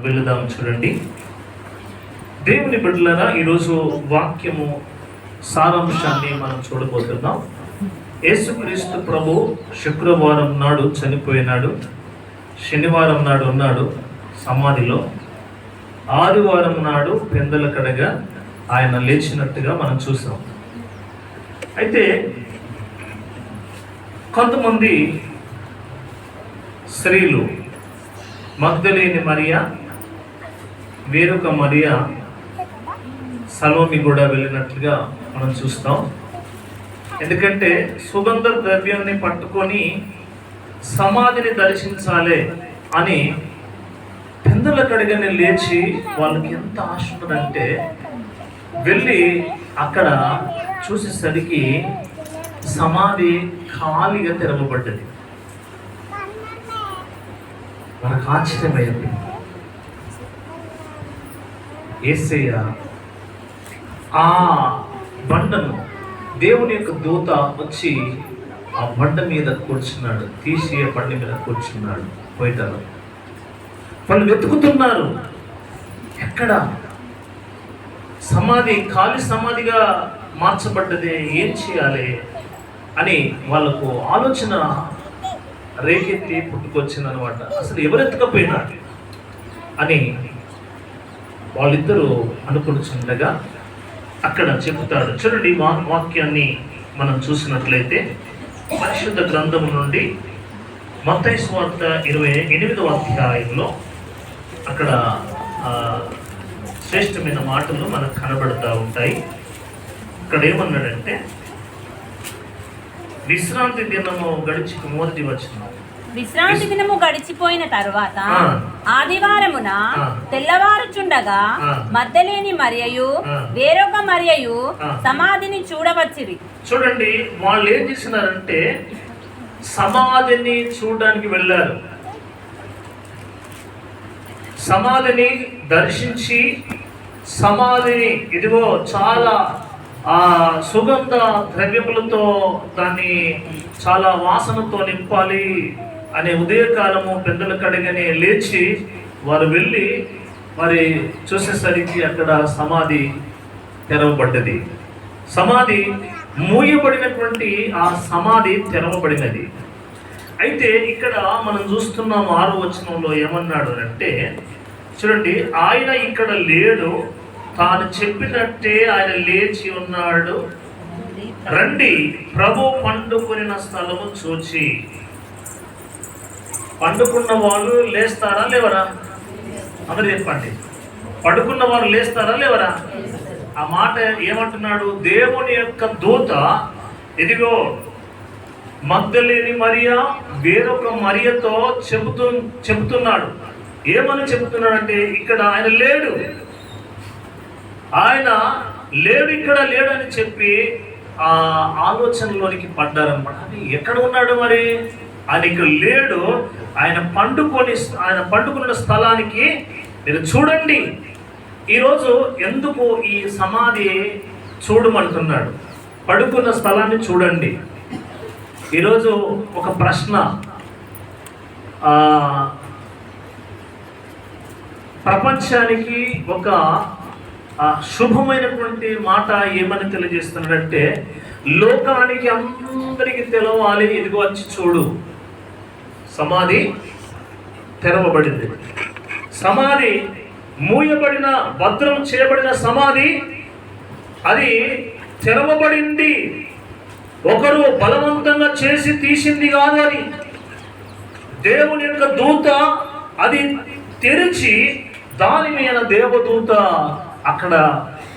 వెళుదాం. చూడండి, దేవుని బిడ్డలారా, ఈరోజు వాక్యము సారాంశాన్ని మనం చూడబోతున్నాం. యేసుక్రీస్తు ప్రభు శుక్రవారం నాడు చనిపోయినాడు, శనివారం నాడు ఉన్నాడు సమాధిలో, ఆదివారం నాడు పెందల కడగా ఆయన లేచినట్టుగా మనం చూసాం. అయితే కొంతమంది స్త్రీలు మగ్దలేని మరియా, వేరొక మరియా, సలోమి కూడా వెళ్ళినట్లుగా మనం చూస్తాం. ఎందుకంటే సుగంధ ద్రవ్యాన్ని పట్టుకొని సమాధిని దర్శించాలి అని పెందల కడగని లేచి వాళ్ళకి ఎంత ఆశ ఉన్నదంటే వెళ్ళి అక్కడ చూసేసరికి సమాధి ఖాళీగా తెరవబడ్డది. మనకు ఆశ్చర్యమైంది. యేసయ్య ఆ బండను, దేవుని యొక్క దూత వచ్చి ఆ బండ మీద కూర్చున్నాడు, తీసి ఆ బండ మీద కూర్చున్నాడు. పోయిటారు వాళ్ళు వెతుకుతున్నారు, ఎక్కడ సమాధి, ఖాళీ సమాధిగా మార్చబడ్డది, ఏం చేయాలి అని వాళ్ళకు ఆలోచన రేకెత్తి పుట్టుకొచ్చిందనమాట. అసలు ఎవరెత్తకపోయినారు అని వాళ్ళిద్దరూ అనుకుంటుండగా అక్కడ చెబుతాడు. చూడండి, వాక్యాన్ని మనం చూసినట్లయితే పరిశుద్ధ గ్రంథం నుండి మత్తయి సువార్త 28వ అధ్యాయంలో అక్కడ శ్రేష్టమైన మాటలు మనకు కనబడుతూ ఉంటాయి. ఇక్కడ ఏమన్నాడంటే, విశ్రాంతి దినము గడిచి మొదటి వచనం, విశ్రాంతి దినము గడిచిపోయిన తరువాత ఆదివారమున తెల్లవారుచుండగా మగ్దలేని మరియయు వేరొక మరియయు సమాధిని చూడవచ్చిరి. చూడండి, వాళ్ళు ఏం చేసినారంటే సమాధిని చూడడానికి వెళ్ళారు. సమాధిని దర్శించి సమాధిని ఇదిగో చాలా సుగంధ ద్రవ్యములతో దాన్ని చాలా వాసనతో నింపాలి అనే ఉదయకాలము పెద్దల కడగని లేచి వారు వెళ్ళి మరి చూసేసరికి అక్కడ సమాధి తెరవబడ్డది. సమాధి మూయబడినటువంటి ఆ సమాధి తెరవబడినది. అయితే ఇక్కడ మనం చూస్తున్నాం 6వ వచనంలో ఏమన్నాడు అంటే, చూడండి, ఆయన ఇక్కడ లేడు, తాను చెప్పినట్టే ఆయన లేచి ఉన్నాడు, రండి ప్రభు పండుకున్న స్థలము చూచి. పండుకున్న వాళ్ళు లేస్తారా లేవరా? అందరూ చెప్పండి, పడుకున్న వారు లేస్తారా లేవరా? ఆ మాట ఏమంటున్నాడు? దేవుని యొక్క దూత ఇదిగో మగ్దలేని మరియా వేరొక మరియతో చెబుతున్నాడు. ఏమని చెబుతున్నాడంటే, ఇక్కడ ఆయన లేడు, ఆయన లేడు, ఇక్కడ లేడు అని చెప్పి ఆ ఆలోచనలోనికి పడ్డారనమాట. ఎక్కడ ఉన్నాడు మరి? ఆయన ఇక్కడ లేడు, ఆయన పండుకున్న స్థలానికి మీరు చూడండి. ఈరోజు ఎందుకు ఈ సమాధి చూడమంటున్నాడు? పడుకున్న స్థలాన్ని చూడండి. ఈరోజు ఒక ప్రశ్న, ప్రపంచానికి ఒక శుభమైనటువంటి మాట ఏమని తెలియజేస్తున్నాడంటే, లోకానికి అందరికీ తెలవాలి, ఇదిగో వచ్చి చూడు, సమాధి తెరవబడింది. సమాధి మూయబడిన, భద్రం చేయబడిన సమాధి అది తెరవబడింది. ఒకరు బలవంతంగా చేసి తీసింది కాదు, అది దేవుని యొక్క దూత అది తెరిచి దాని మీద దేవదూత అక్కడ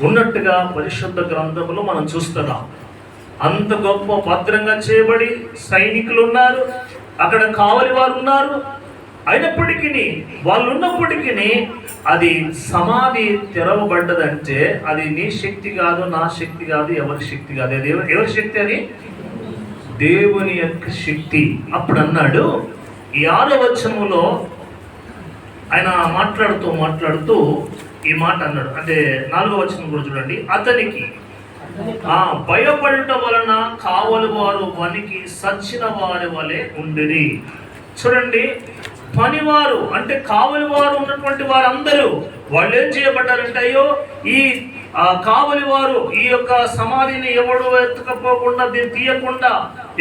ఉన్నట్టుగా పరిశుద్ధ గ్రంథంలో మనం చూస్తున్నాం. అంత గొప్ప భద్రంగా చేయబడి సైనికులు ఉన్నారు, అక్కడ కావలి వారు ఉన్నారు. అయినప్పటికీ వాళ్ళు ఉన్నప్పటికీ అది సమాధి తెరవబడ్డదంటే అది నీ శక్తి కాదు, నా శక్తి కాదు, ఎవరి శక్తి కాదు. అది ఎవరి శక్తి? అది దేవుని యొక్క శక్తి. అప్పుడు అన్నాడు, ఈ 6వ వచనములో ఆయన మాట్లాడుతూ ఈ మాట అన్నాడు. అంటే 4వ వచనం కూడా చూడండి, అతనికి భయపడటం వలన కావలి వారు వనికి సచ్చిన వారి వలె ఉండిరి. చూడండి, పనివారు అంటే కావలి వారు ఉన్నటువంటి వారందరూ వాళ్ళు ఏం చేయబడ్డారంటే, అయ్యో ఈ కావలి వారు ఈ యొక్క సమాధిని ఎవడు ఎత్తుకపోకుండా దీన్ని తీయకుండా,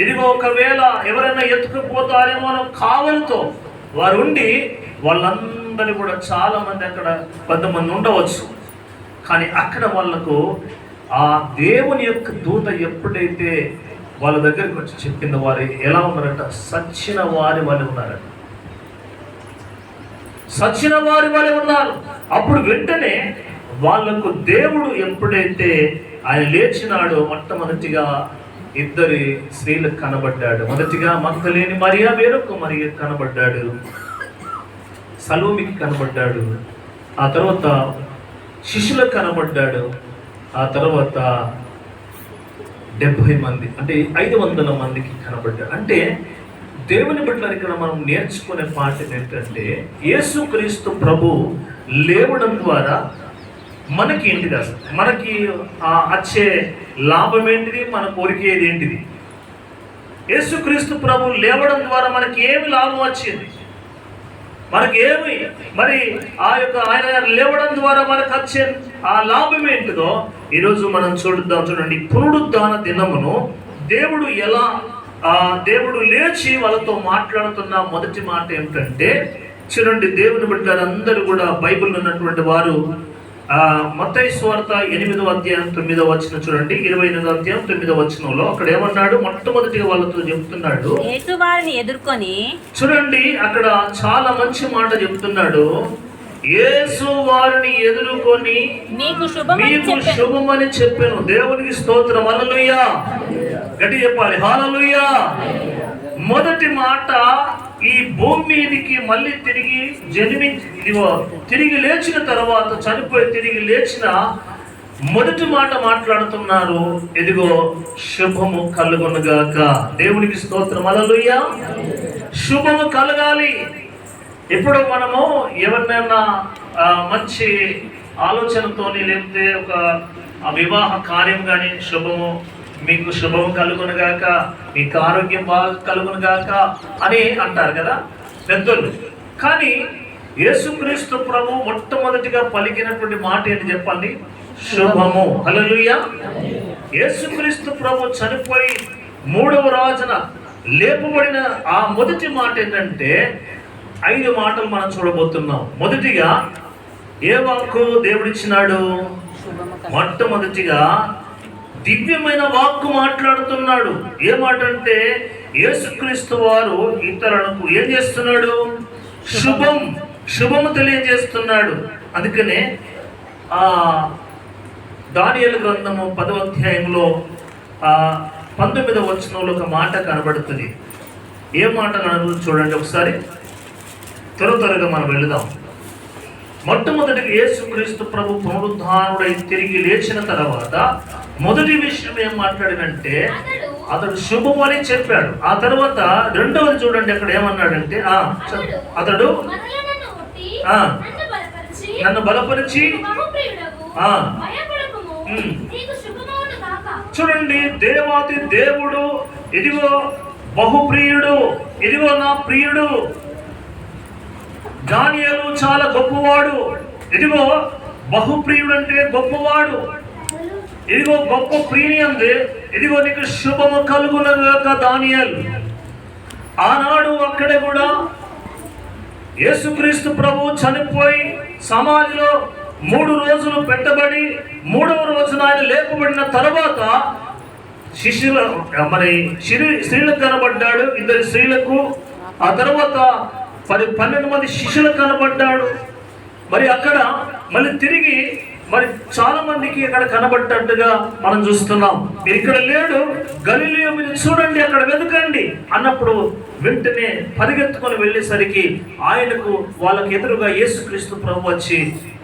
ఇదిగో ఒకవేళ ఎవరైనా ఎత్తుకుపోతారేమో అని కావలితో వారు ఉండి, వాళ్ళందరూ కూడా చాలా మంది అక్కడ కొంతమంది ఉండవచ్చు, కానీ అక్కడ వాళ్ళకు ఆ దేవుని యొక్క దూత ఎప్పుడైతే వాళ్ళ దగ్గరికి వచ్చి చెప్పింది, వారు ఎలా ఉన్నారంట, సచ్చిన వారి వలె ఉన్నారంట. సచ్చిన వారి వలె ఉన్నారు. అప్పుడు వెంటనే వాళ్ళకు దేవుడు ఎప్పుడైతే ఆయన లేచినాడో, మొట్టమొదటిగా ఇద్దరి స్త్రీలకు కనబడ్డాడు. మొదటిగా మగ్దలేని మరియా, వేరొక మరియ కనబడ్డాడు, సలోమికి కనబడ్డాడు. ఆ తర్వాత శిష్యులకు కనబడ్డాడు. ఆ తర్వాత 70 మంది అంటే 500 మందికి కనబడ్డాడు. అంటే దేవుని బిడ్డలు ఇక్కడ మనం నేర్చుకునే పాఠం ఏంటంటే, యేసుక్రీస్తు ప్రభు లేవడం ద్వారా మనకి ఏంటిది, అసలు మనకి వచ్చే లాభం ఏంటిది, మన కోరికేది ఏంటిది? యేసుక్రీస్తు ప్రభు లేవడం ద్వారా మనకి ఏమి లాభం వచ్చింది, మనకి ఏమి మరి ఆ యొక్క ఆయన లేవడం ద్వారా మనకు వచ్చే ఆ లాభం ఏంటిదో ఈరోజు మనం చూడండి. పునరుద్ధాన దినమును దేవుడు ఎలా దేవుడు లేచి వాళ్ళతో మాట్లాడుతున్న మొదటి మాట ఏమిటంటే, చూడండి, దేవుని బిడ్డలందరూ కూడా బైబిల్ ఉన్నటువంటి వారు మత్తయి సువార్త 8వ అధ్యాయం 9వ వచనం చూడండి. 28వ అధ్యాయం 9వ వచనంలో అక్కడ ఏమన్నాడు, మొట్టమొదటిగా వాళ్ళతో చెప్తున్నాడు, యేసు వారిని ఎదుర్కొని, చూడండి అక్కడ చాలా మంచి మాట చెప్తున్నాడు. యేసు వారిని ఎదుర్కొని మీకు శుభమని చెప్పాను. దేవునికి స్తోత్రం, హల్లెలూయా. గట్టి చెప్పాలి, హల్లెలూయా. మొదటి మాట, ఈ భూమి మీదకి మళ్ళీ తిరిగి లేచిన తర్వాత, చనిపోయి తిరిగి లేచిన మొదటి మాట మాట్లాడుతున్నారు, ఇదిగో శుభము కలుగునుగాక. దేవునికి స్తోత్రం, హల్లెలూయా. శుభము కలగాలి. ఇప్పుడు మనము ఎవరినైనా మంచి ఆలోచనతోని, లేకపోతే ఒక వివాహ కార్యం కానీ, శుభము మీకు శుభము కలుగునుగాక, మీకు ఆరోగ్యం బాగా కలుగునుగాక అని అంటారు కదా పెద్దలు. కానీ యేసుక్రీస్తు ప్రభు మొట్టమొదటిగా పలికినటువంటి మాట ఏంటి చెప్పండి, శుభము. హల్లెలూయా. యేసుక్రీస్తు ప్రభు చనిపోయి 3వ రోజున లేపబడిన ఆ మొదటి మాట ఏంటంటే, 5 మాటలు మనం చూడబోతున్నాం. మొదటిగా ఏ వాక్కు దేవుడిచ్చినాడు? మొట్టమొదటిగా దివ్యమైన వాక్కు మాట్లాడుతున్నాడు. ఏ మాట అంటే, యేసుక్రీస్తు వారు ఇతరులకు ఏం చేస్తున్నాడు? శుభము తెలియజేస్తున్నాడు. అందుకనే దానియేలు గ్రంథము 10వ అధ్యాయంలో 19వ వచనంలో ఒక మాట కనబడుతుంది. ఏ మాట చూడండి ఒకసారి, త్వరగా మనం వెళదాం. మొట్టమొదటిగా యేసుక్రీస్తు ప్రభు పునరుద్ధానుడై తిరిగి లేచిన తర్వాత మొదటి విషయం ఏం మాట్లాడినంటే, అతడు శుభము అని చెప్పాడు. ఆ తర్వాత రెండవది చూడండి, అక్కడ ఏమన్నాడంటే, అతడు నన్ను బలపరిచి, చూడండి, దేవాతి దేవుడు, ఇదిగో బహుప్రియుడు, ఇదిగో నా ప్రియుడు. దానియేలు చాలా గొప్పవాడు, ఇదిగో బహుప్రియుడు అంటే గొప్పవాడు, ఇదిగో గొప్ప ప్రియుని అంది, ఇదిగో నీకు శుభము కలుగునగాక దానియేలు. ఆనాడు అక్కడే కూడా యేసుక్రీస్తు ప్రభు చనిపోయి సమాధిలో 3 రోజులు పెట్టబడి 3వ రోజున ఆయన లేపబడిన తర్వాత స్త్రీలకు కనబడ్డాడు, 2 స్త్రీలకు. ఆ తర్వాత 12 మంది శిష్యులకు కనబడ్డాడు. మరి అక్కడ మళ్ళీ తిరిగి చాలా మందికి అక్కడ కనబడ్డట్టుగా మనం చూస్తున్నాం. మీరు ఇక్కడ లేడు, గలిలయ మీరు చూడండి, అక్కడ వెతకండి అన్నప్పుడు వెంటనే పరిగెత్తుకొని వెళ్ళేసరికి ఆయనకు వాళ్ళకి ఎదురుగా యేసుక్రీస్తు ప్రభు వచ్చి,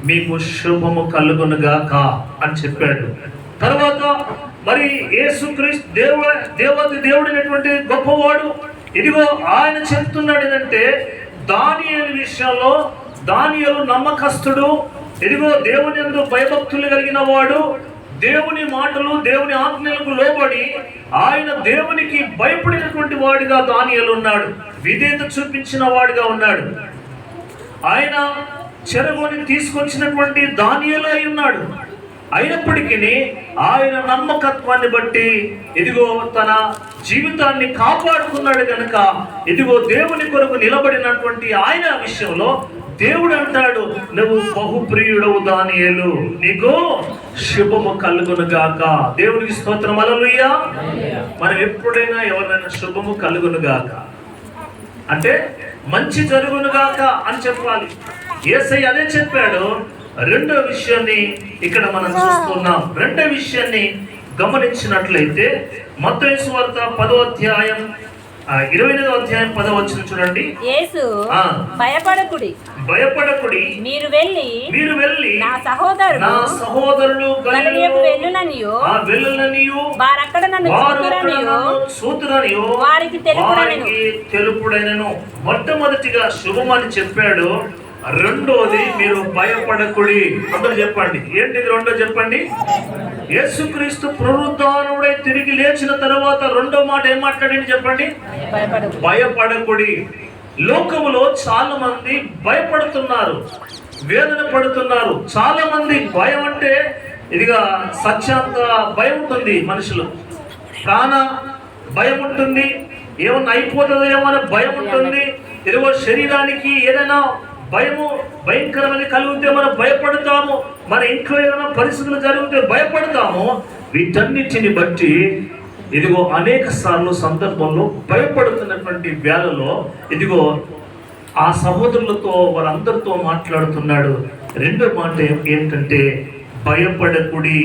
మీకు శుభము కలుగునుగాక అని చెప్పాడు. తర్వాత మరి యేసుక్రీస్తు దేవాది దేవుడైనటువంటి గొప్పవాడు, ఇదిగో ఆయన చెప్తున్నాడు ఏంటంటే, దానియేలు విషయంలో దానియేలు నమ్మకస్తుడు, ఇదిగో దేవుని యందు భయభక్తులు కలిగిన వాడు, దేవుని మాటలు, దేవుని ఆజ్ఞలకు లోబడి ఆయన దేవునికి భయపడినటువంటి వాడిగా దానియేలు ఉన్నాడు. విధేయత చూపించిన వాడిగా ఉన్నాడు. ఆయన చెరగొని తీసుకొచ్చినటువంటి దానియేలు అయి ఉన్నాడు. అయినప్పటికీ ఆయన నమ్మకత్వాన్ని బట్టి ఇదిగో తన జీవితాన్ని కాపాడుకున్నాడు కనుక ఇదిగో దేవుని కొరకు నిలబడినటువంటి ఆయన విషయంలో దేవుడు అంటాడు, నువ్వు బహుప్రియుడవు దానియేలు, నీకు శుభము కలుగును గాక. దేవునికి స్తోత్రం, హల్లెలూయా. మనం ఎప్పుడైనా ఎవరైనా శుభము కలుగును గాక అంటే మంచి జరుగును గాక అని చెప్పాలి. యేసయ్య అదే చెప్పాడు. రెండో విషయాన్ని ఇక్కడ మనం చూస్తున్నాం. రెండో విషయాన్ని గమనించినట్లయితే మత్తయి సువార్త 10వ అధ్యాయం 29వ అధ్యాయం 10వ వచనం చూడండి. యేసు భయపడకుడి మీరు వెళ్ళి నా సహోదరులు గలిలయకు వెళ్ళుననియు వారక్కడ నన్ను చూతురనియు వారికి తెలుపుడనెను. మొట్టమొదటిగా శుభమని చెప్పాడు. రెండోది మీరు భయపడకుడి. అందరూ చెప్పండి, ఏంటిది రెండో చెప్పండి. యేసుక్రీస్తు పునరుద్ధానుడై తిరిగి లేచిన తర్వాత రెండో మాట ఏం మాట్లాడండి చెప్పండి. భయపడకుడి. లోకములో చాలా మంది భయపడుతున్నారు, వేదన పడుతున్నారు. చాలా మంది భయం అంటే ఇదిగా సత్యాంత భయం ఉంటుంది. మనుషులు ప్రాణ భయం ఉంటుంది, ఏమన్నా అయిపోతుందేమో అనే భయం ఉంటుంది. ఇదిగో శరీరానికి ఏదైనా భయము భయంకరమైన కలిగితే మనం భయపడతాము. మన ఇంట్లో ఏదైనా పరిస్థితులు జరిగితే భయపడతాము. వీటన్నిటిని బట్టి ఇదిగో అనేక సార్లు సందర్భంలో భయపడుతున్నటువంటి వేళలో ఇదిగో ఆ సహోదరులతో వారందరితో మాట్లాడుతున్నాడు. రెండో మాట ఏంటంటే భయపడకుడి.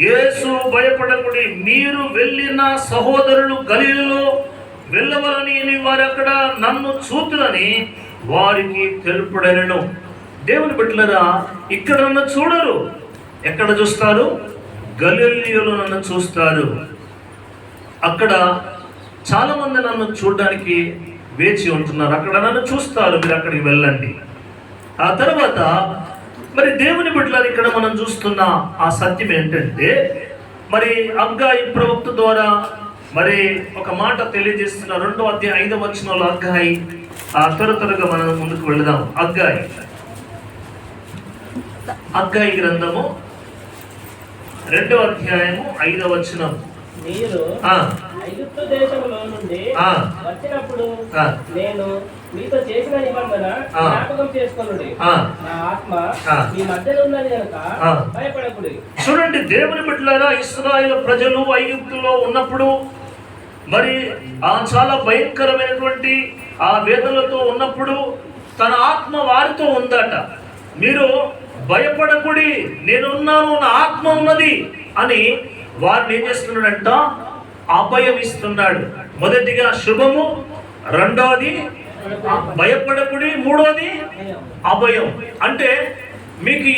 యేసు భయపడకుడి. మీరు వెళ్ళిన సహోదరులు గలిలయలో వెళ్ళవలని వారు అక్కడ నన్ను చూతురని వారికి తెలుపుడనెను. దేవుని బిడ్డలారా, ఇక్కడ నన్ను చూడరు. ఎక్కడ చూస్తారు? గలిలయలో నన్ను చూస్తారు. అక్కడ చాలా మంది నన్ను చూడడానికి వేచి ఉంటున్నారు. అక్కడ నన్ను చూస్తారు, మీరు అక్కడికి వెళ్ళండి. ఆ తర్వాత మరి దేవుని బిడ్డలారా, ఇక్కడ మనం చూస్తున్న ఆ సత్యం ఏంటంటే మరి హగ్గయి ప్రవక్త ద్వారా మరి ఒక మాట తెలియజేస్తున్న 2వ అధ్యాయం 5వ వచనంలో హగ్గయి త్వరగా మనం ముందుకు వెళదాం. హగ్గయి గ్రంథము 2వ అధ్యాయము 5వ వచనం. మీరు ఐగుప్తు దేశములో నుండి వచ్చినప్పుడు నేను మీతో చేసిన నిబంధన జ్ఞాపకం చేసుకొనుడి. నా ఆత్మ మీ మధ్యలో ఉన్నది కనుక భయపడకుడి. చూడండి, దేవుని బిడ్డలారా, ఇశ్రాయేలు ప్రజలు ఐగుప్తులో ఉన్నప్పుడు మరి చాలా భయంకరమైనటువంటి ఆ వేదనలతో ఉన్నప్పుడు తన ఆత్మ వారితో ఉందట. మీరు భయపడకుడి, నేనున్నాను, నా ఆత్మ ఉన్నది అని వారిని ఏం చేస్తున్నాడంట? అభయం ఇస్తున్నాడు. మొదటిగా శుభము, రెండవది భయపడకుడి, మూడోది అభయం. అంటే మీకు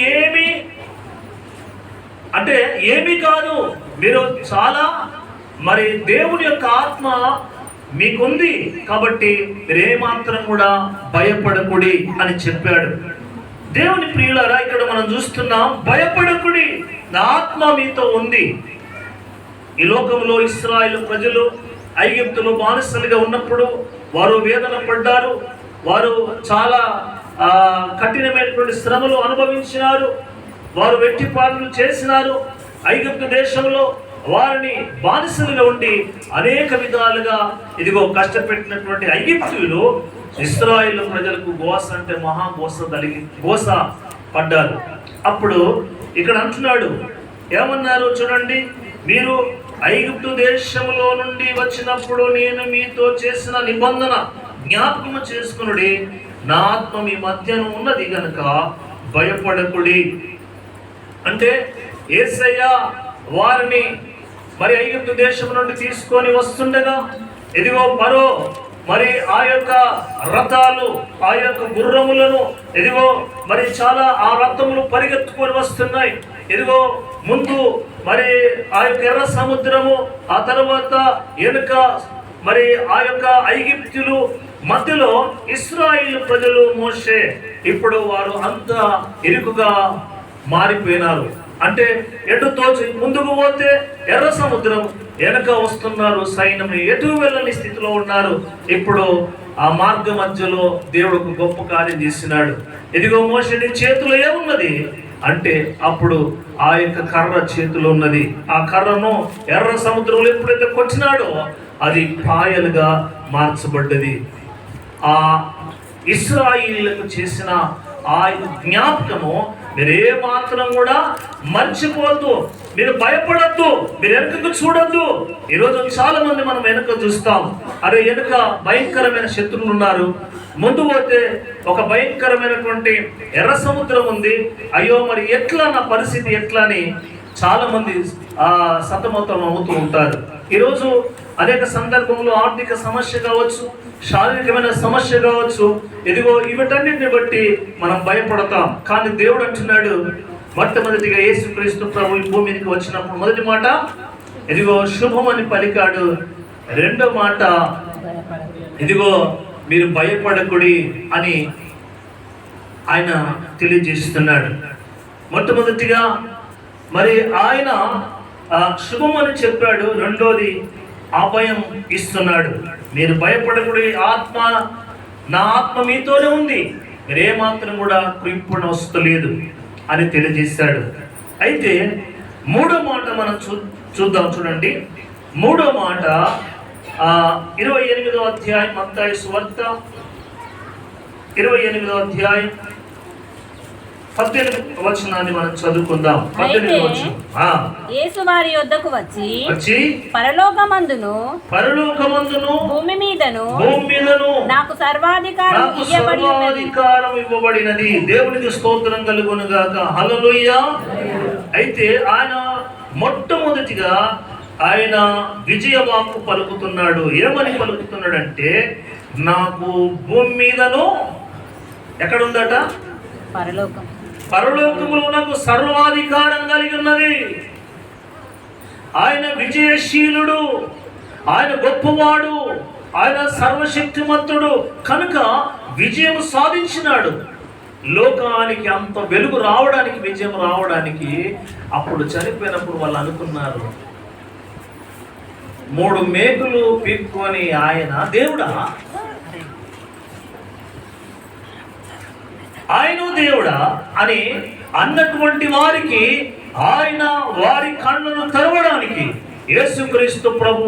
ఏమీ కాదు, మీరు చాలా మరి దేవుని యొక్క ఆత్మ మీకుంది కాబట్టి మీరేమాత్రం కూడా భయపడకుడి అని చెప్పాడు. దేవుని ప్రియులారా, ఇక్కడ మనం చూస్తున్నాం, భయపడకుడి, నా ఆత్మ మీతో ఉంది. ఈ లోకంలో ఇశ్రాయేలు ప్రజలు ఐగుప్తులో బానిసలుగా ఉన్నప్పుడు వారు వేదన పడ్డారు. వారు చాలా కఠినమైనటువంటి శ్రమలు అనుభవించినారు. వారు వెట్టిపాట్లు చేసినారు. ఐగుప్తు దేశంలో వారిని బానిసలుగా ఉండి అనేక విధాలుగా ఇదిగో కష్టపెట్టినటువంటి ఐగుప్తులు ఇశ్రాయేలు ప్రజలకు గోస అంటే గోస పడ్డారు. అప్పుడు ఇక్కడ అంటున్నాడు, ఏమన్నారు చూడండి, మీరు ఐగుప్తు దేశంలో నుండి వచ్చినప్పుడు నేను మీతో చేసిన నిబంధన జ్ఞాపకం చేసుకునుడి. నా ఆత్మ మీ మధ్యన ఉన్నది గనుక భయపడకుడి. అంటే యేసయ్య వారిని మరి ఐగుప్తు దేశం నుండి తీసుకొని వస్తుండగా ఇదిగో మరో మరి ఆ యొక్క రథాలు, ఆ యొక్క గుర్రములను ఇదిగో మరి చాలా ఆ రథములు పరిగెత్తుకొని వస్తున్నాయి. ఇదిగో ముందు మరి ఆ యొక్క ఎర్ర సముద్రము, ఆ తర్వాత వెనుక మరి ఆ యొక్క ఐగుప్తులు, మధ్యలో ఇశ్రాయేలు ప్రజలు, మోషే. ఇప్పుడు వారు అంతా ఇరుకుగా మారిపోయినారు. అంటే ఎటు తోచి ముందుకు పోతే ఎర్ర సముద్రం, వెనక వస్తున్నారు సైన్యం, ఎటు వెళ్ళని స్థితిలో ఉన్నారు. ఇప్పుడు ఆ మార్గ మధ్యలో దేవుడు ఒక గొప్ప కార్యం చేసినాడు. ఇదిగో మోషే నీ చేతిలో ఏమున్నది అంటే అప్పుడు ఆ యొక్క కర్ర చేతిలో ఉన్నది. ఆ కర్రను ఎర్ర సముద్రంలో ఎప్పుడైతే కొట్టినాడో అది పాయలుగా మార్చబడ్డది. ఆ ఇశ్రాయేలీయులకు చేసిన ఆ జ్ఞాపకము మీరు ఏ మాత్రం కూడా మర్చిపోవద్దు. మీరు భయపడద్దు, మీరు వెనుకకు చూడొద్దు. ఈరోజు చాలా మంది మనం వెనుక చూస్తాం, అరే వెనుక భయంకరమైన శత్రువులు ఉన్నారు, ముందు పోతే ఒక భయంకరమైనటువంటి ఎర్ర సముద్రం ఉంది, అయ్యో మరి ఎట్లా నా పరిస్థితి ఎట్లా అని చాలా మంది సతమతం అవుతూ ఉంటారు. ఈరోజు అనేక సందర్భంలో ఆర్థిక సమస్య కావచ్చు, శారీరకమైన సమస్య కావచ్చు, ఇదిగో వీటన్నిటిని బట్టి మనం భయపడతాం. కానీ దేవుడు అంటున్నాడు, మొట్టమొదటిగా యేసుక్రీస్తు ప్రభు భూమి మీదకి వచ్చినప్పుడు మొదటి మాట ఇదిగో శుభం అని పలికాడు. రెండో మాట ఇదిగో మీరు భయపడకుడి అని ఆయన తెలియజేస్తున్నాడు. మొట్టమొదటిగా మరి ఆయన శుభం అని చెప్పాడు, రెండోది అభయం ఇస్తున్నాడు. మీరు భయపడకుడి, నా ఆత్మ మీతోనే ఉంది, మీరేమాత్రం కూడా కృంపుణ వస్తలేదు అని తెలియజేశాడు. అయితే మూడో మాట మనం చూద్దాం. చూడండి, మూడో మాట 28వ అధ్యాయం, మత్తయి సువార్త 28వ అధ్యాయం 18వ వచనాన్ని మనం చదువుకుందాం. 18వ వచనం. యేసు వారి యొద్దకు వచ్చి పరలోకమందును భూమి మీదను నాకు సర్వాధికారం ఇవ్వబడినది. దేవునికి స్తోత్రం కలుగును గాక. హల్లెలూయా. అయితే ఆయన మొట్టమొదటిగా ఆయన విజయవాక్కు పలుకుతున్నాడు. ఏమని పలుకుతున్నాడంటే, నాకు భూమి మీదను ఎక్కడుందట, పరలోకములో నాకు సర్వాధికారం కలిగి ఉన్నది. ఆయన విజయశీలుడు, ఆయన గొప్పవాడు, ఆయన సర్వశక్తిమంతుడు కనుక విజయం సాధించినాడు. లోకానికి అంత వెలుగు రావడానికి, విజయం రావడానికి అప్పుడు చనిపోయినప్పుడు వాళ్ళు అనుకున్నారు, 3 మేకులు పీక్కొని ఆయన దేవుడా, ఆయన దేవుడా అని అన్నటువంటి వారికి ఆయన వారి కళ్ళను తెరవడానికి యేసుక్రీస్తు ప్రభు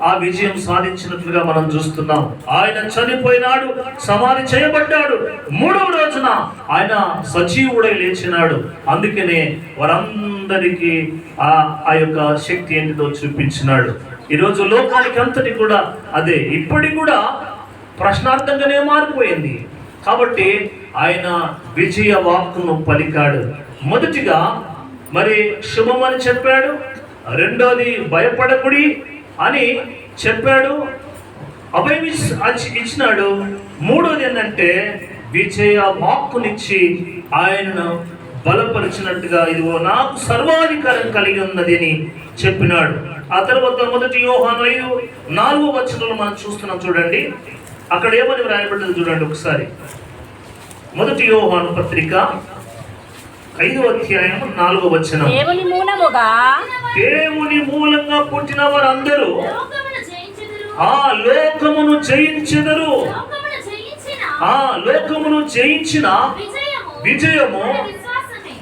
ఆ విజయం సాధించినట్లుగా మనం చూస్తున్నాం. ఆయన చనిపోయినాడు, సమాధి చేయబడ్డాడు, 3వ రోజున ఆయన సజీవుడై లేచినాడు. అందుకనే వారందరికీ ఆ యొక్క శక్తి ఏంటిదో చూపించినాడు. ఈరోజు లోకానికి అంతటి కూడా అదే, ఇప్పటికి కూడా ప్రశ్నార్థంగానే మారిపోయింది. కాబట్టి ఆయన విజయ వాక్కును పలికాడు. మొదటిగా మరి శుభమని చెప్పాడు, రెండోది భయపడకుడి అని చెప్పాడు, అభయం ఇచ్చినాడు. మూడోది ఏంటంటే విజయ వాక్కునిచ్చి ఆయనను బలపరిచినట్టుగా ఇదిగో నాకు సర్వాధికారం కలిగి ఉన్నది అని చెప్పినాడు. ఆ తర్వాత 1 యోహాను 5:4 వచనంలో మనం చూస్తున్నాం. చూడండి అక్కడ ఏమని వ్రాయబడ్డది చూడండి ఒకసారి. 1 యోహాను పత్రిక 5వ అధ్యాయం 4వ వచనం. దేవుని మూలంగా పుట్టిన వారందరూ లోకమును జయించెదరు. లోకమును జయించిన విజయము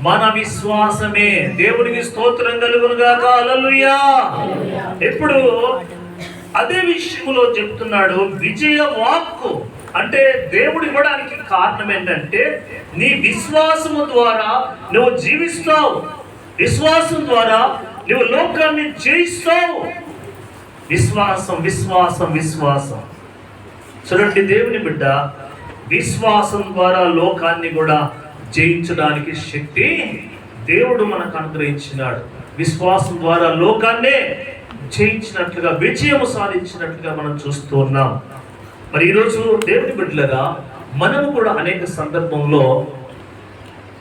మన విశ్వాసమే. దేవునికి స్తోత్రం కలుగును గాక. హల్లెలూయా. ఇప్పుడు అదే విషయంలో చెప్తున్నాడు, విజయ వాక్కు అంటే దేవుడు ఇవ్వడానికి కారణం ఏంటంటే నీ విశ్వాసము ద్వారా నువ్వు జీవిస్తావు, విశ్వాసం ద్వారా నువ్వు లోకాన్ని జయిస్తావు. విశ్వాసం విశ్వాసం విశ్వాసం. చూడండి, దేవుని బిడ్డ విశ్వాసం ద్వారా లోకాన్ని కూడా జయించడానికి శక్తి దేవుడు మనకు అనుగ్రహించినాడు. విశ్వాసం ద్వారా లోకాన్నే జయించినట్లుగా, విజయం సాధించినట్లుగా మనం చూస్తూ ఉన్నాం. మరి ఈరోజు దేవుని బిడ్డలుగా మనము కూడా అనేక సందర్భంలో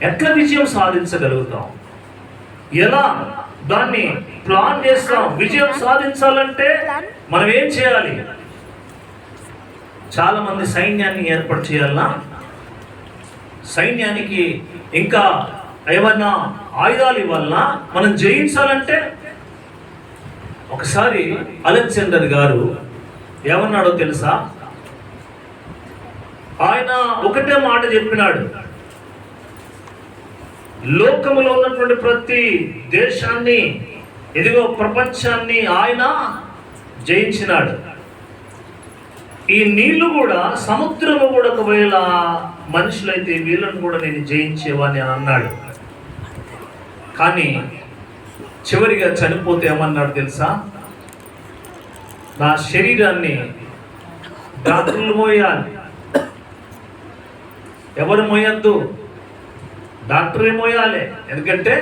ఎట్లా విజయం సాధించగలుగుతాం, ఎలా దాన్ని ప్లాన్ చేస్తాం. విజయం సాధించాలంటే మనం ఏం చేయాలి? చాలా మంది సైన్యాన్ని ఏర్పాటు చేయాలన్నా, సైన్యానికి ఇంకా ఏమన్నా ఆయుధాలు ఇవ్వాలన్నా, మనం జయించాలంటే. ఒకసారి అలెగ్జాండర్ గారు ఏమన్నాడో తెలుసా? ఆయన ఒకటే మాట చెప్పినాడు, లోకములో ఉన్నటువంటి ప్రతి దేశాన్ని, ఇదిగో ప్రపంచాన్ని ఆయన జయించినాడు. ఈ నీళ్లు కూడా, సముద్రము కూడా ఒకవేళ మనుషులైతే వీళ్ళను కూడా నేను జయించేవాడిని అని అన్నాడు. కానీ చివరిగా చనిపోతే ఏమన్నాడు తెలుసా? నా శరీరాన్ని డాక్టర్లు మోయాలి. ఎవరు మోయద్దు, డాక్టరే మోయాలి. ఎందుకంటే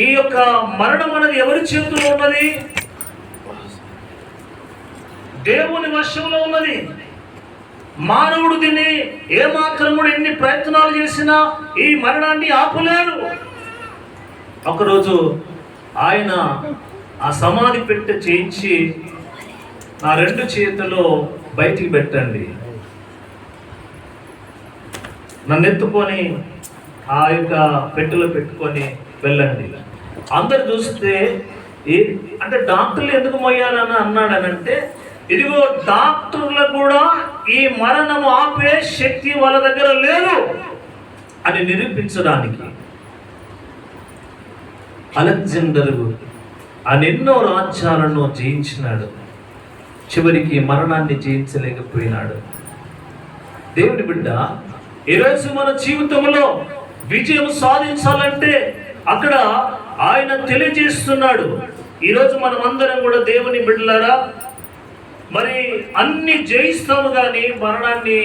ఈ యొక్క మరణం అనేది ఎవరి చేతిలో ఉన్నది? దేవుని వశంలో ఉన్నది. మానవుడు దీన్ని ఏమాత్రముడు ఎన్ని ప్రయత్నాలు చేసినా ఈ మరణాన్ని ఆపలేరు. ఒకరోజు ఆయన ఆ సమాధి పెట్టె చేయించి, నా 2 చేతుల్లో బయటికి పెట్టండి, నన్ను ఎత్తుకొని ఆ యొక్క పెట్టెలో పెట్టుకొని వెళ్ళండి. అందరు చూస్తే అంటే డాక్టర్లు ఎందుకు మొయ్యాలని అన్నాడనంటే, ఇదిగో డాక్టర్లు కూడా ఈ మరణము ఆపే శక్తి వాళ్ళ దగ్గర లేదు అని నిరూపించడానికి. అలెగ్జాండర్ ఆయన ఎన్నో రాజ్యాలను జయించినాడు, చివరికి మరణాన్ని జయించలేకపోయినాడు. దేవుని బిడ్డ, ఈరోజు మన జీవితంలో విజయం సాధించాలంటే అక్కడ ఆయన తెలియజేస్తున్నాడు. ఈరోజు మనం అందరం కూడా దేవుని బిడ్డలారా, మరి అన్ని జయిస్తాము కానీ మరణాన్ని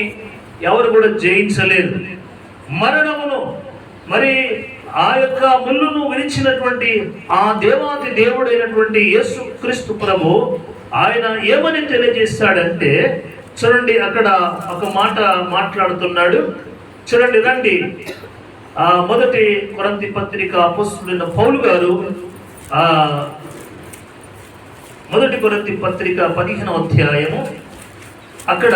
ఎవరు కూడా జయించలేదు. మరణమును మరి ఆ యొక్క ముళ్ళును విరిచినటువంటి ఆ దేవాది దేవుడైనటువంటి యేసు క్రీస్తు ప్రభు ఆయన ఏమని తెలియజేస్తాడంటే, చూడండి అక్కడ ఒక మాట మాట్లాడుతున్నాడు. చూడండి, రండి. మొదటి కొరింథీ పత్రిక అపోస్తలుడైన పౌలు గారు మొదటి కొరింథీ పత్రిక 15వ అధ్యాయము అక్కడ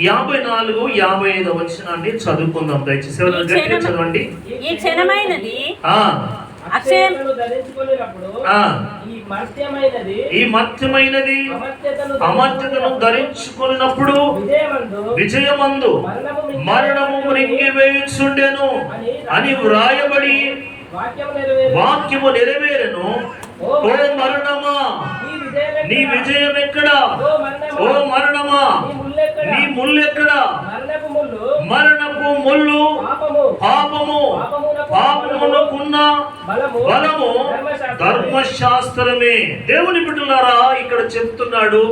54, 55 వచనాన్ని చదువుకుందాం. దయచేసి గట్టిగా చదవండి. ఈ క్షణమైనది ఈ మర్త్యమైనది అమర్త్యతను ధరించుకున్నప్పుడు విజయమందు మరణము మృంగివేయుచుండెను అని వ్రాయబడి వాక్యము నెరవేరెను. ఓ మరణమా, నీ విజయం ఎక్కడా? ఓ మరణమా, నీ ముల్లెక్కడా? మరణపు ముళ్ళు పాపము, పాపమునకున్న బలము ధర్మశాస్త్రమే. దేవుని బిడ్డలారా, ఇక్కడ చెప్తున్నాడు,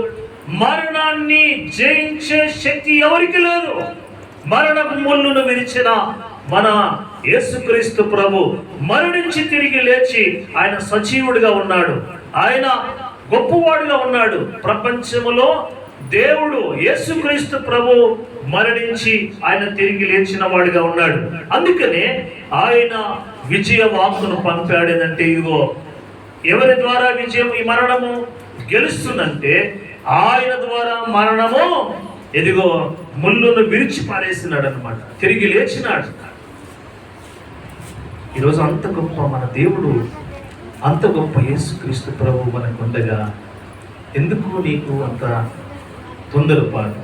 మరణాన్ని జయించే శక్తి ఎవరికి లేదు. మరణపు ముళ్ళును విరిచిన మన యేసుక్రీస్తు ప్రభు మరణించి తిరిగి లేచి ఆయన సజీవుడిగా ఉన్నాడు. ఆయన గొప్పవాడుగా ఉన్నాడు. ప్రపంచములో దేవుడు యేసుక్రీస్తు ప్రభు మరణించి ఆయన తిరిగి లేచిన వాడిగా ఉన్నాడు. అందుకనే ఆయన విజయ వాక్కును పంపాడేదంటే, ఇదిగో ఎవరి ద్వారా విజయం, ఈ మరణము గెలుస్తుందంటే ఆయన ద్వారా మరణము ఇదిగో ముళ్ళును విరిచి పారేసినాడు అనమాట, తిరిగి లేచినాడు. ఈరోజు అంత గొప్ప మన దేవుడు, అంత గొప్ప యేసుక్రీస్తు ప్రభు మనకు ఉండగా ఎందుకు నీకు అంత తొందరపాటు?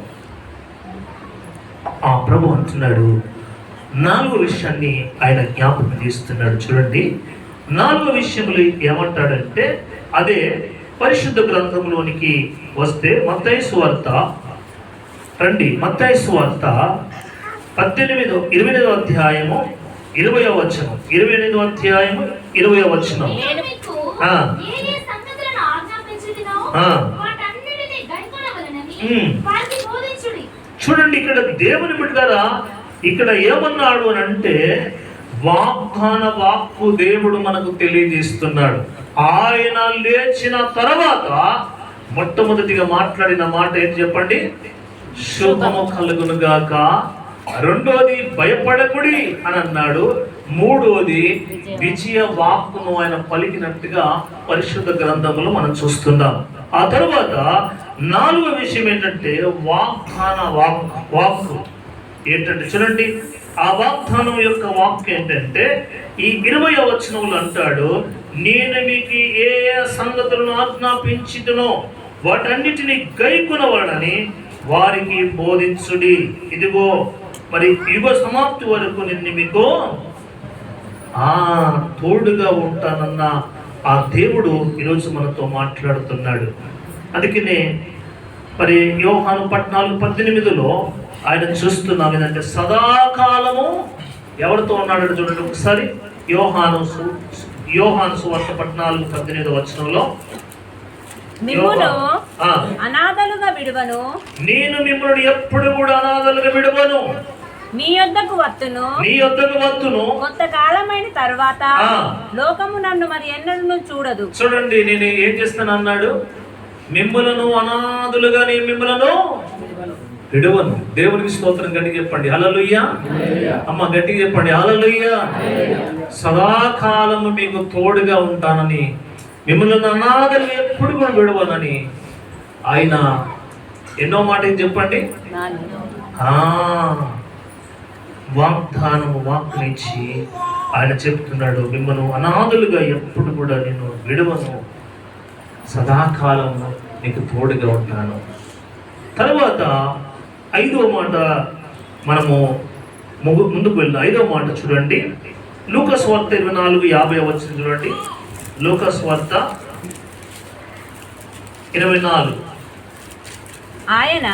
ఆ ప్రభు అంటున్నాడు, 4 విషయాన్ని ఆయన జ్ఞాపకం చేస్తున్నాడు. చూడండి, 4 విషయములు ఏమంటాడంటే, అదే పరిశుద్ధ గ్రంథంలోనికి వస్తే మత్తయి సువార్త, రండి, మత్తయి సువార్త 28వ అధ్యాయము 20వ వచనం, 28వ అధ్యాయము 20వ వచనం. చూడండి, ఇక్కడ దేవుని బిడ్డలారా, ఇక్కడ ఏమన్నాడు అని అంటే, వాగ్దాన వాక్కు దేవుడు మనకు తెలియజేస్తున్నాడు. ఆయన లేచిన తర్వాత మొట్టమొదటిగా మాట్లాడిన మాట ఏంటి చెప్పండి? శుభము కలుగును గాక. రెండోది భయపడకుడి అని అన్నాడు. మూడోది విజయ వాక్కును ఆయన పలికినట్టుగా పరిశుద్ధ గ్రంథంలో మనం చూస్తున్నాం. ఆ తర్వాత 4వ విషయం ఏంటంటే వాగ్దాన వాక్కు ఏంటంటే, చూడండి ఆ వాగ్దానం యొక్క వాక్యం ఏంటంటే ఈ 20వ వచనంలో అంటాడు, నేను మీకు ఏ సంగతులను ఆజ్ఞాపించితునో వాటన్నిటిని గైకొనవాడని వారికి బోధించుడి. ఇదిగో మరి యుగ సమాప్తి వరకు నేను మీకు తోడుగా ఉంటానన్న ఆ దేవుడు ఈరోజు మనతో మాట్లాడుతున్నాడు. అందుకనే మరి యోహాను 14:18 ఆయన చూస్తున్నాం ఏంటంటే సదాకాలము ఎవరితో ఉన్నాడు చూడండి ఒకసారి. యోహాను సువార్త 14:18 వచనంలో, మిమ్మును అనాథలుగా విడువను, నేను మిమ్మల్ని ఎప్పుడు కూడా అనాథలుగా విడువను, మీ యొద్దకు వత్తును, కొంతకాలమైన తర్వాత లోకము నన్ను మరి ఎన్నడూ చూడదు. చూడండి, నేను ఏం చేస్తాను అన్నాడు, మిమ్మలను అనాథులుగా నేను మిమ్మలను విడువను. దేవునికి స్తోత్రం. గట్టిగా చెప్పండి హల్లెలూయా. అమ్మ గట్టిగా చెప్పండి హల్లెలూయా. సదాకాలము మీకు తోడుగా ఉంటానని, మిమ్మల్ని అనాథలు ఎప్పుడు కూడా విడవనని ఆయన ఎన్నో మాట చెప్పండి. వాక్కునిచ్చి ఆయన చెప్తున్నాడు, మిమ్మల్ని అనాథులుగా ఎప్పుడు కూడా నేను విడవను, సదాకాలం నీకు తోడుగా ఉంటాను. తర్వాత 5వ మాట మనము ముందుకు వెళ్ళిన 5వ మాట చూడండి. లూకా సువార్త 24:50 వచ్చింది చూడండి. లూకా సువార్త 24 ఆయన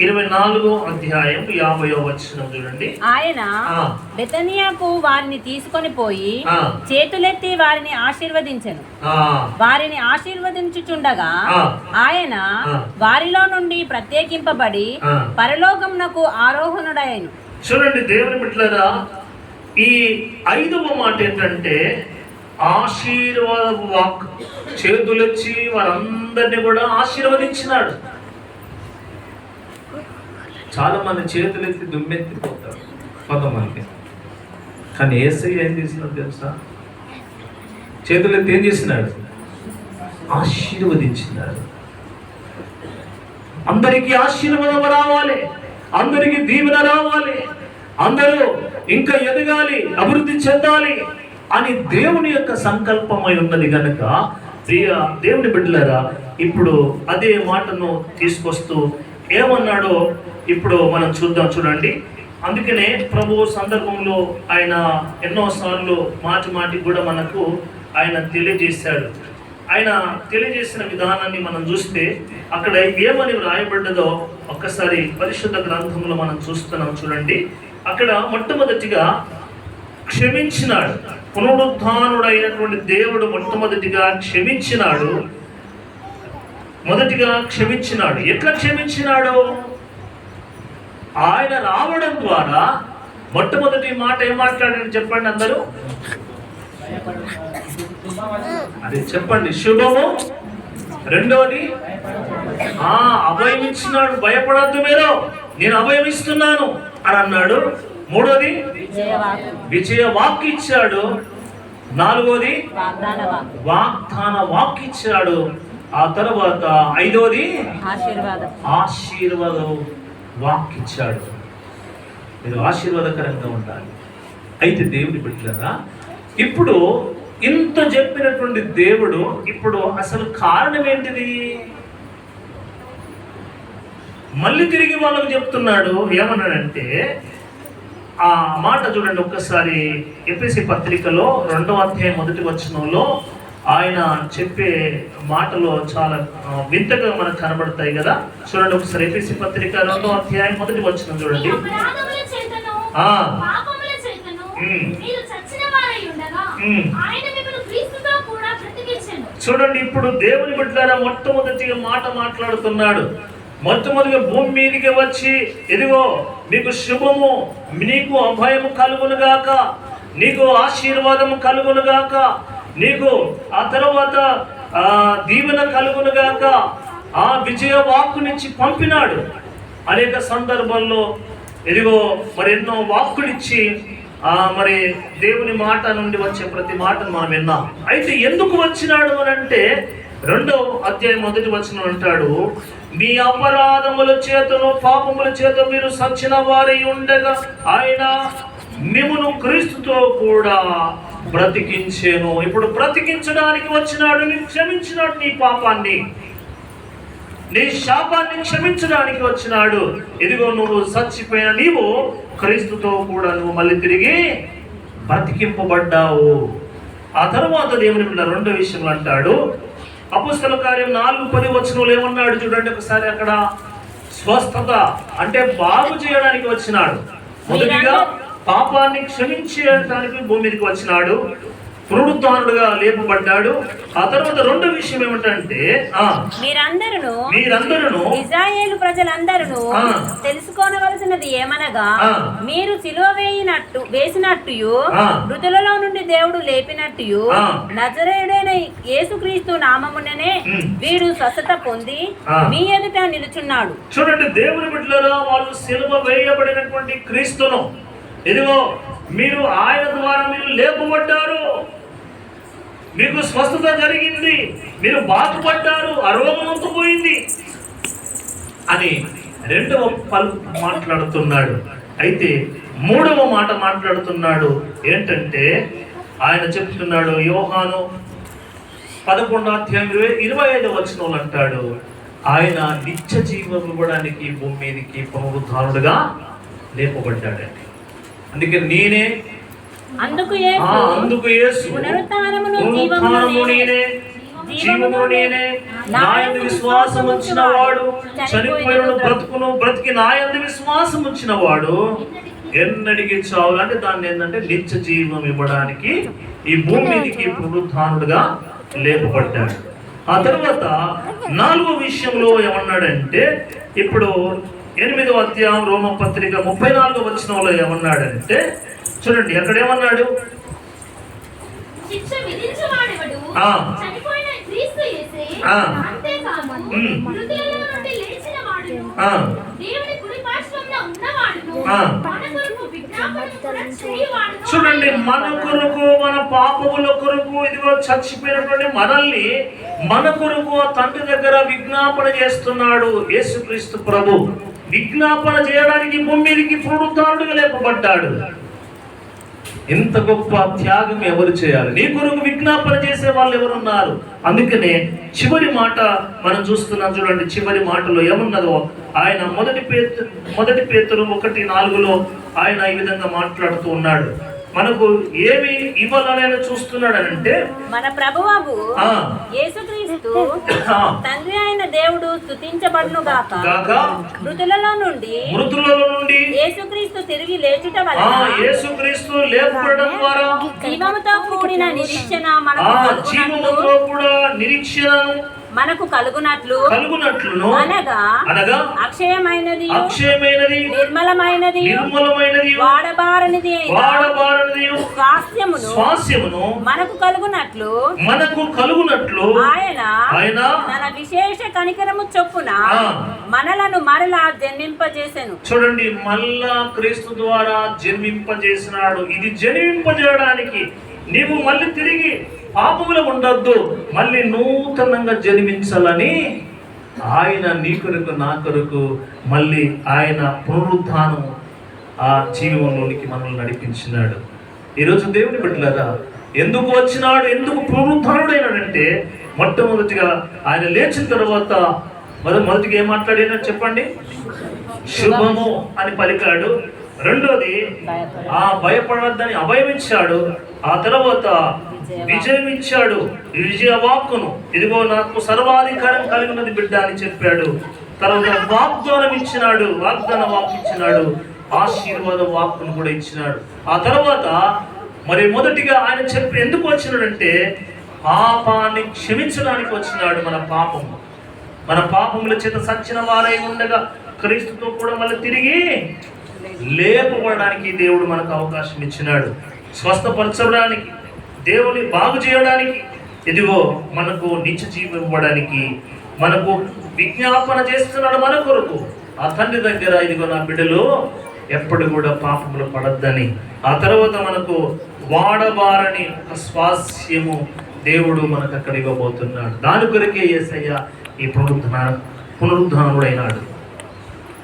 24వ అధ్యాయం 50వ వచనం చూడండి. ఆయన బెతనియాకు వారిని తీసుకొని పోయి చేతులెత్తి వారిని ఆశీర్వదించెను. వారిని ఆశీర్వదించుచుండగా ఆయన వారిలో నుండి ప్రత్యేకింపబడి పరలోకమునకు ఆరోహణుడైను. చూడండి దేవుని బిడ్డలారా, ఈ 5వ మాట ఏంటంటే ఆశీర్వాద వాక్. చేతులెచ్చి వారందరినీ కూడా ఆశీర్వదించినాడు. చాలా మంది చేతులెత్తి దుమ్మెత్తిపోతారు కొంతమంది, కానీ యేసయ్య ఏం చేసినాడు తెలుసా? చేతులెత్తి ఏం చేసినాడు? ఆశీర్వదించినాడు. అందరికీ ఆశీర్వాదం రావాలి, అందరికీ దీవెన రావాలి, అందరూ ఇంకా ఎదగాలి, అభివృద్ధి చెందాలి అని దేవుని యొక్క సంకల్పమై ఉన్నది కనుక దేవుని బిడ్డలారా, ఇప్పుడు అదే మాటను తీసుకొస్తూ ఏమన్నాడో ఇప్పుడు మనం చూడండి. అందుకనే ప్రభు సందర్భంలో ఆయన ఎన్నోసార్లు మాటి కూడా మనకు ఆయన తెలియజేశాడు. ఆయన తెలియజేసిన విధానాన్ని మనం చూస్తే అక్కడ ఏమని వ్రాయబడ్డదో ఒక్కసారి పరిశుద్ధ గ్రంథంలో మనం చూస్తున్నాం చూడండి. అక్కడ మొట్టమొదటిగా క్షమించినాడు. పునరుద్ధానుడైనటువంటి దేవుడు మొట్టమొదటిగా క్షమించినాడు. ఎట్లా క్షమించినాడు? ఆయన రావడం ద్వారా మొట్టమొదటి మాట ఏం మాట్లాడాడు చెప్పండి అందరూ, అది చెప్పండి. శుభము. రెండోది అభయం ఇచ్చినాడు. భయపడద్దు మీరు, నేను అభయం ఇస్తున్నాను అని అన్నాడు. మూడోది విజయ వాక్ ఇచ్చాడు. నాలుగోది వాగ్దాన వాక్ ఇచ్చాడు. ఆ తర్వాత 5వది ఆశీర్వాదం వాక్ ఇచ్చాడు. మీరు ఆశీర్వాదకరంగా ఉండాలి. అయితే దేవుని బిడ్డలారా, ఇప్పుడు ఇంత చెప్పినటువంటి దేవుడు ఇప్పుడు అసలు కారణం ఏంటిది? మళ్ళీ తిరిగి వాళ్ళకు చెప్తున్నాడు. ఏమన్నాడంటే ఆ మాట చూడండి ఒక్కసారి. ఎఫెసీ పత్రికలో 2వ అధ్యాయం 1వ వచనంలో ఆయన చెప్పే మాటలో చాలా వింతగా మనకు కనబడతాయి కదా. చూడండి ఒకసారి. ఎఫెసీ పత్రిక 2వ అధ్యాయం 1వ వచనం చూడండి. చూడండి, ఇప్పుడు దేవుని బిడ్డలారా మొట్టమొదటిగా మాట మాట్లాడుతున్నాడు. మొట్టమొదటిగా భూమి మీదకి వచ్చి, ఇదిగో నీకు శుభము, నీకు అభయము కలుగునుగాక, నీకు ఆశీర్వాదము కలుగునుగాక, నీకు ఆ తర్వాత దీవెన కలుగునుగాక, ఆ విజయ వాక్కునిచ్చి పంపినాడు. అనేక సందర్భాల్లో ఇదిగో మరి ఎన్నో వాక్కునిచ్చి మరి దేవుని మాట నుండి వచ్చే ప్రతి మాటను మనం విన్నాం. అయితే ఎందుకు వచ్చినాడు అని అంటే 2వ అధ్యాయం 1వ వచనం అంటాడు, మీ అపరాధముల చేతను పాపముల చేత మీరు సచ్చిన వారై ఉండగా ఆయన మిమ్మును క్రీస్తుతో కూడా బ్రతికించెను. ఇప్పుడు బ్రతికించడానికి వచ్చినాడు, నీ క్షమించినాడు, నీ పాపాన్ని, నీ శాపాన్ని క్షమించడానికి వచ్చినాడు. ఇదిగో నువ్వు చచ్చిపోయిన నీవు క్రీస్తుతో కూడా నువ్వు మళ్ళీ తిరిగి బ్రతికింపబడ్డావు. ఆ తర్వాత దేవుని రెండో విషయంలో అంటాడు, అపోస్తల కార్యం 4:10 ఏమన్నాడు చూడండి ఒకసారి. అక్కడ స్వస్థత అంటే బాగు చేయడానికి వచ్చినాడు. మొదటిగా పాపాన్ని క్షమించడానికి భూమి మీదకి వచ్చినాడు, పునరుద్ధానుడుగా లేపబడ్డాడు. ఆ తర్వాత రెండో విషయం ఏమిటంటే మీరందరూ ఇశ్రాయేలు ప్రజలందరూ తెలుసుకోనవలసినది ఏమనగా, మీరు సిలువ వేసినట్టు మృతులలో నుండి దేవుడు లేపినట్టు నజరేయుడైన యేసుక్రీస్తు నామముననే వీడు స్వస్థత పొంది మీ ఎదుట నిలుచున్నాడు. చూడండి, దేవుని బిడ్డలారా, వాళ్ళు సిలువ వేయబడినటువంటి క్రీస్తును, ఇదిగో మీరు ఆయన ద్వారా మీరు లేపబడ్డారు, మీకు స్వస్థత జరిగింది, మీరు బాధపడ్డారు, అరోగమంతా పోయింది అని రెండవ మాట్లాడుతున్నాడు. అయితే మూడవ మాట మాట్లాడుతున్నాడు. ఏంటంటే ఆయన చెప్తున్నాడు, యోహాను 11:25 అంటాడు, ఆయన నిత్య జీవం ఇవ్వడానికి భూమి మీదకి పునరుద్ధానుడుగా లేపబడ్డాడండి. అందుకే నేనే, అందుకు యేసు పునరుత్థానము నేనే, జీవము నేనే, నా యందు విశ్వాసం ఉంచిన వాడు చనిపోయిన బ్రతుకును, బ్రతికి నా యందు విశ్వాసం ఉంచిన వాడు ఎన్నడికి చావు. అంటే దాన్ని ఏంటంటే నిత్య జీవం ఇవ్వడానికి ఈ భూమి మీదకి పునరుత్థానుడుగా లేపబడ్డాడు. ఆ తర్వాత నాలుగో విషయంలో ఏమన్నాడంటే, ఇప్పుడు 8వ అధ్యాయం రోమపత్రిక 34 ఏమన్నాడంటే చూడండి, అక్కడ ఏమన్నాడు, చూడండి, మన కొరకు, మన పాపముల కొరకు, ఇదిగో చచ్చిపోయినటువంటి మనల్ని మన కొరకు తండ్రి దగ్గర విజ్ఞాపన చేస్తున్నాడు యేసుక్రీస్తు ప్రభు. విజ్ఞాపన చేయడానికి భూమి మీదకి పునరుద్ధానుడుగా లేపబడ్డాడు. ఇంత గొప్ప త్యాగం ఎవరు చేయాలి? నీ కొరకు విజ్ఞాపన చేసే వాళ్ళు ఎవరున్నారు? అందుకనే చివరి మాట మనం చూస్తున్నాం చూడండి. చివరి మాటలో ఏమున్నదో ఆయన మొదటి పేతురు 1:4 ఆయన ఈ విధంగా మాట్లాడుతూ ఉన్నాడు. మనకు ఏమి ఇవ్వాలని చూస్తున్నాడు అంటే, మన ప్రభువు యేసుక్రీస్తు తండ్రి అయిన దేవుడు స్తుతించబడును గాక. మృతులలో నుండి యేసుక్రీస్తు తిరిగి లేచుట వలన, యేసుక్రీస్తు లేపబడడం ద్వారా జీవముతో కూడిన నిరీక్షణ మనకు కలుగునట్లు అనగా అక్షయమైనది నిర్మలమైనది వాడబారనిది స్వాస్థ్యమును మనకు కలుగునట్లు ఆయన తన విశేష కనికరము చొప్పున మనలను మరలా జన్మింపజేసెను. చూడండి, మళ్ళా క్రీస్తు ద్వారా జన్మింపజేసినాడు. ఇది జన్మింపజేయడానికి నీవు మళ్ళీ తిరిగి పాపములో ఉండొద్దు, మళ్ళీ నూతనంగా జన్మించాలని ఆయన నీ కొరకు నా కొరకు మళ్ళీ ఆయన పునరుత్థానం ఆ జీవంలోనికి మనల్ని నడిపించినాడు. ఈరోజు దేవుని బిడ్డలారా, ఎందుకు వచ్చినాడు, ఎందుకు పునరుత్థానుడైనాడంటే, మొట్టమొదటిగా ఆయన లేచిన తర్వాత మొదటిగా ఏం మాట్లాడినా చెప్పండి, శుభము అని పలికాడు. రెండోది భయపడద్దని అభయం ఇచ్చాడు. ఆ తర్వాత విజయం ఇచ్చాడు, విజయ వాక్కును, ఇదిగో నాకు సర్వాధికారం కలిగినది బిడ్డ అని చెప్పాడు. తర్వాత వాగ్దాన వాక్కు ఇచ్చినాడు, ఆశీర్వాద వాక్కును కూడా ఇచ్చినాడు. ఆ తర్వాత మరి మొదటిగా ఆయన చెప్పి ఎందుకు వచ్చినాడంటే, పాపాన్ని క్షమించడానికి వచ్చినాడు. మన పాపముల చేత సచ్చిన వారై ఉండగా క్రీస్తుతో కూడా మళ్ళీ తిరిగి లేపబడడానికి దేవుడు మనకు అవకాశం ఇచ్చినాడు. స్వస్థపరచడానికి, దేవుని బాగు చేయడానికి, ఇదిగో మనకు నిత్య జీవం ఇవ్వడానికి మనకు విజ్ఞాపన చేస్తున్నాడు మన కొరకు. ఆ తండ్రి దగ్గర, ఇదిగో నా బిడ్డలు ఎప్పుడు కూడా పాపములు పడద్దని. ఆ తర్వాత మనకు వాడబారని ఒక స్వాస్యము దేవుడు మనకు అక్కడ ఇవ్వబోతున్నాడు. దాని కొరకే యేసయ్య ఈ పునరుద్ధానుడైనాడు.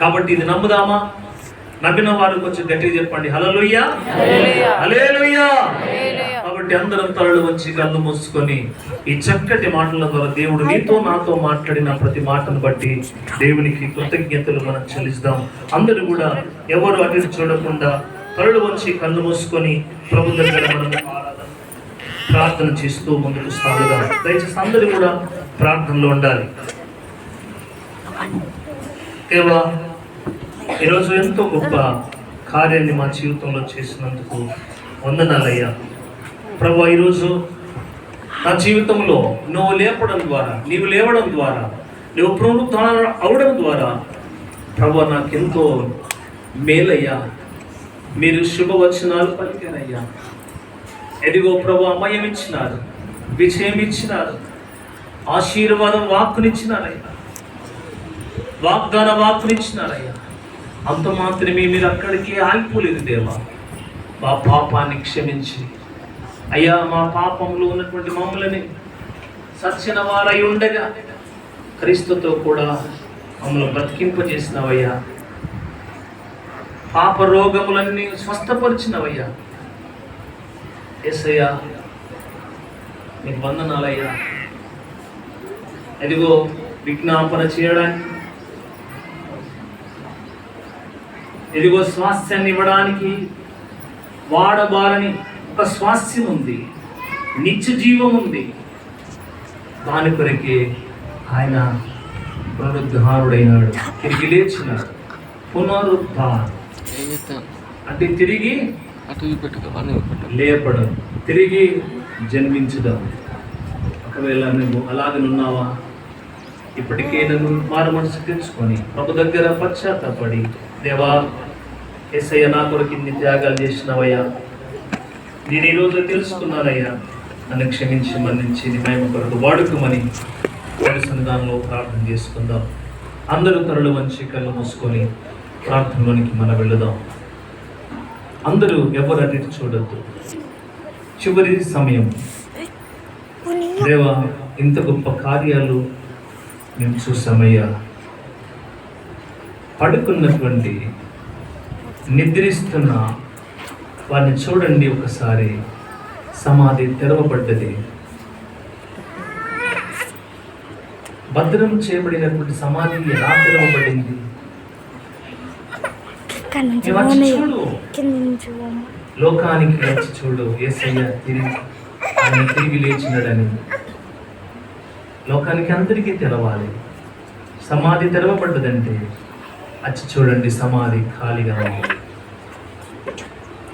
కాబట్టి ఇది నమ్ముదామా? నమ్మిన వారు కొంచెం గట్టిగా చెప్పండి హల్లెలూయా, హల్లెలూయా. కాబట్టి అందరం తలలు వంచి కళ్ళు మూసుకొని ఈ చక్కటి మాటల ద్వారా దేవుడు నీతో నాతో మాట్లాడిన ప్రతి మాటను బట్టి దేవునికి కృతజ్ఞతలు మనం చెల్లిస్తాం. అందరూ కూడా ఎవరు అటు చూడకుండా తలలు వంచి కళ్ళు మూసుకొని ప్రభు దగ్గర మనం ప్రార్థన చేస్తూ ముందుకు సాగుదాం. దయచేసి అందరూ కూడా ప్రార్థనలో ఉండాలి. దేవా, ఈరోజు ఎంతో గొప్ప కార్యాన్ని మా జీవితంలో చేసినందుకు వందనాలయ్యా. ప్రభు, ఈరోజు నా జీవితంలో నువ్వు లేపడం ద్వారా, నీవు లేవడం ద్వారా, నువ్వు పునరుత్థానం అవడం ద్వారా ప్రభు నాకెంతో మేలయ్యా. మీరు శుభవచనాలు పలికారయ్యా. ఎదిగో ప్రభు, అమయం ఇచ్చినారు, విజయం ఇచ్చినారు, ఆశీర్వాదం వాక్కునిచ్చినారయ్యా, వాగ్దాన వాక్కునిచ్చినారయ్యా. అంత మాత్రమే మీరు అక్కడికి ఆగిపోలేదు దేవా. మా పాపాన్ని క్షమించి అయ్యా, మా పాపంలో ఉన్నటువంటి మమ్మల్ని సచ్చిన వారై ఉండగా క్రీస్తుతో కూడా మమ్మల్ని బ్రతికింపజేసినవయ్యా. పాప రోగములన్నీ స్వస్థపరిచినవయ్యా. యేసయ్యా, నీకు వందనాలయ్యా. ఎదిగో విజ్ఞాపన చేయడానికి, ఎదిగో స్వాస్థ్యాన్ని ఇవ్వడానికి వాడబారని ఒక స్వాస్థ్యం ఉంది, నిత్య జీవం ఉంది. దాని కొరకే ఆయన పునరుద్ధారుడైనాడు, తిరిగి లేచినాడు. పునరుద్ధానం అంటే తిరిగి లేపడం, తిరిగి జన్మించడం. ఒకవేళ నువ్వు అలాగనున్నావా, ఇప్పటికే నన్ను మారు మనసు తెచ్చుకొని ప్రభు దగ్గర పశ్చాత్తపడి, దేవా యేసయ్య నా కొరకు ఇన్ని త్యాగాలు చేసినవయ్యా, నేను ఈరోజు తెలుసుకున్నానయ్యా, నన్ను క్షమించి మన్నించి నీ మహిమ కొరకు వాడుకోమని సన్నిధానంలో ప్రార్థన చేసుకుందాం. అందరూ తరలు వంచి కళ్ళు మూసుకొని ప్రార్థనలోనికి మనం వెళుదాం. అందరూ ఎవరు అటు చూడద్దు. చివరి సమయం. దేవా, ఇంత గొప్ప కార్యాలు మేము చూసామయ్యా. పడుకున్నటువంటి నిద్రిస్తున్న వారిని చూడండి ఒకసారి. సమాధి తెరవబడ్డది. భద్రం చేయబడినటువంటి సమాధి ఎలా తెరవబడింది? చూడు, లోకానికి వచ్చి చూడు, యేసయ్య ఆయన తిరిగి లేచినాడని లోకానికి అందరికీ తెలవాలి. సమాధి తెరవబడ్డదంటే వచ్చి చూడండి, సమాధి ఖాళీగా ఉంది.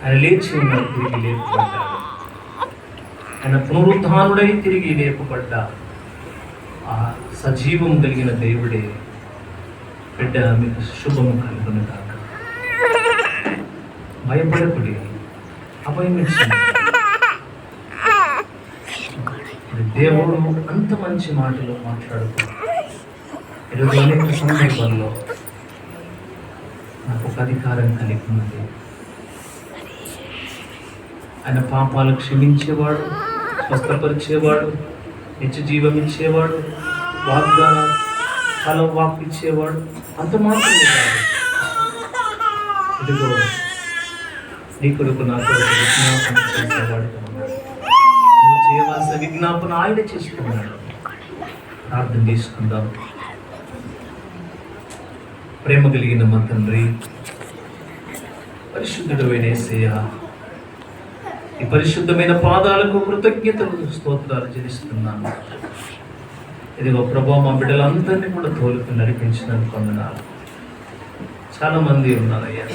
ఆయన లేచి ఉన్నాడు, తిరిగి లేపబడ్డాడు. ఆయన పునరుద్ధానుడై తిరిగి లేపబడ్డా ఆ సజీవం కలిగిన దేవుడే. బిడ్డ, మీకు శుభము కలుగును కాక. భయపడకుడి, అభయం ఇచ్చింది దేవుడు. అంత మంచి మాటలు మాట్లాడుతూ ఈరోజు అనేక సందర్భాల్లో నాకు ఒక అధికారం కలిగి ఉన్నది. ఆయన పాపాలు క్షమించేవాడు, స్వస్థపరిచేవాడు, నిత్య జీవం ఇచ్చేవాడు, వాగ్దాన కాలం వాక్ ఇచ్చేవాడు. అంత మాత్రమే కాదు, ఇదిగో నీ కొరకు నా కొరకు విజ్ఞాపన చేసేవాడు ఉన్నాడు. నువ్వు చేయవలసిన విజ్ఞాపన ఆయన చేసుకున్నాడు. ప్రార్థన చేసుకుందాం. ప్రేమ కలిగిన మా తండ్రి, పరిశుద్ధుడైన యేసయ్య, ఈ పరిశుద్ధమైన పాదాలకు కృతజ్ఞతలు స్తోత్రాలు చెల్లిస్తున్నాను. ఇదిగో ప్రభు, మా బిడ్డలందరినీ కూడా తోలుకు నడిపించినందుకు వందనాలు. చాలా మంది ఉన్నారయ్యా.